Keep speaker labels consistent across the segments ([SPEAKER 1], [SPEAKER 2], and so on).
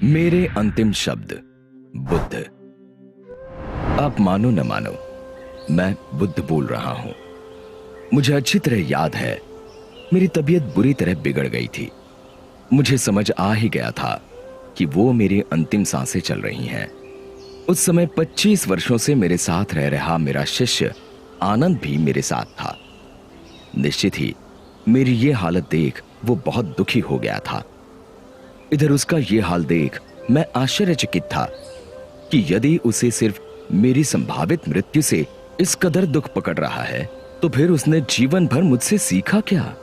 [SPEAKER 1] मेरे अंतिम शब्द। बुद्ध। आप मानो न मानो, मैं बुद्ध बोल रहा हूं। मुझे अच्छी तरह याद है, मेरी तबीयत बुरी तरह बिगड़ गई थी। मुझे समझ आ ही गया था कि वो मेरी अंतिम सांसें चल रही हैं। उस समय 25 वर्षों से मेरे साथ रह रहा मेरा शिष्य आनंद भी मेरे साथ था। निश्चित ही मेरी ये हालत देख वो बहुत दुखी हो गया था। इधर उसका ये हाल देख मैं आश्चर्यचकित था कि यदि उसे सिर्फ मेरी संभावित मृत्यु से इस कदर दुख पकड़ रहा है, तो फिर उसने जीवन भर मुझसे सीखा क्या?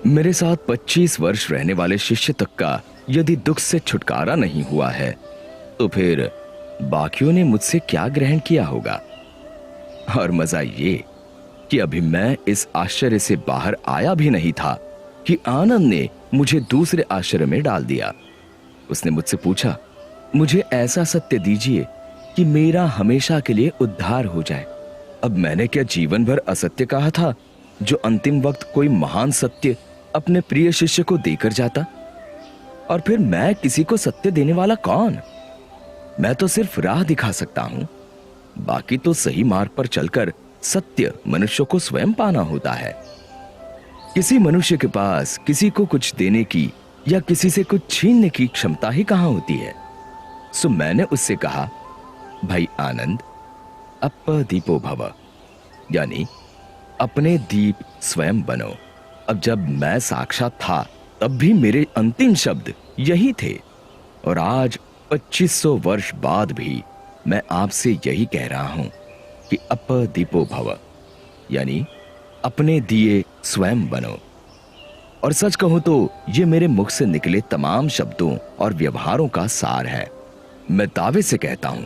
[SPEAKER 1] मेरे साथ 25 वर्ष रहने वाले शिष्य तक का यदि दुख से छुटकारा नहीं हुआ है, तो फिर बाकियों ने मुझसे क्या ग्रहण किया होगा? और मजा ये कि अभी मैं इस आश्चर्य से बाहर आया भी नहीं था कि आनंद ने मुझे दूसरे आश्चर्य में डाल दिया। उसने मुझसे पूछा, मुझे ऐसा सत्य दीजिए कि मेरा हमेशा के लिए उद्धार हो जाए। अब मैंने क्या जीवन भर असत्य कहा था, जो अंतिम वक्त कोई महान सत्य अपने प्रिय शिष्य को देकर जाता? और फिर मैं किसी को सत्य देने वाला कौन? मैं तो सिर्फ राह दिखा सकता हूं, बाकी तो सही मार्ग पर चलकर सत्य मनुष्य को स्वयं पाना होता है। किसी मनुष्य के पास किसी को कुछ देने की या किसी से कुछ छीनने की क्षमता ही कहां होती है। सो मैंने उससे कहा, भाई आनंद, अप्पदीपो भव, यानी अपने दीप स्वयं बनो। अब जब मैं साक्षात था तब भी मेरे अंतिम शब्द यही थे, और आज 2500 वर्ष बाद भी मैं आपसे यही कह रहा हूं कि अप्पदीपो भव, यानी अपने दिए स्वयं बनो। और सच कहूं तो ये मेरे मुख से निकले तमाम शब्दों और व्यवहारों का सार है। मैं दावे से कहता हूं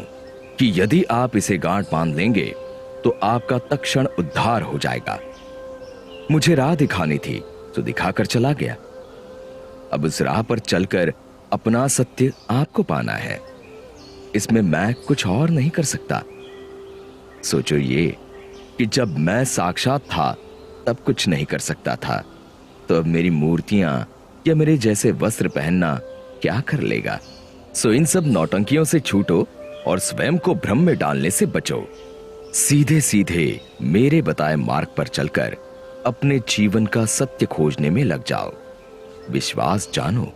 [SPEAKER 1] कि यदि आप इसे गांठ बांध लेंगे तो आपका तत्क्षण उद्धार हो जाएगा। मुझे राह दिखानी थी तो दिखाकर चला गया। अब उस राह पर चलकर अपना सत्य आपको पाना है। इसमें मैं कुछ और नहीं कर सकता। सोचो ये कि जब मैं साक्षात था तब कुछ नहीं कर सकता था, तो अब मेरी मूर्तियां या मेरे जैसे वस्त्र पहनना क्या कर लेगा? सो इन सब नौटंकियों से छूटो और स्वयं को भ्रम में डालने से बचो। सीधे सीधे मेरे बताए मार्ग पर चलकर अपने जीवन का सत्य खोजने में लग जाओ। विश्वास जानो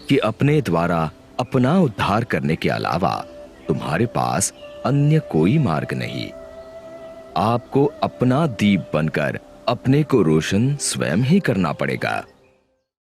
[SPEAKER 1] कि अपने द्वारा अपना उद्धार करने के अलावा तुम्हारे पास अन्य कोई मार्ग नहीं। आपको अपना दीप बनकर अपने को रोशन स्वयं ही करना पड़ेगा।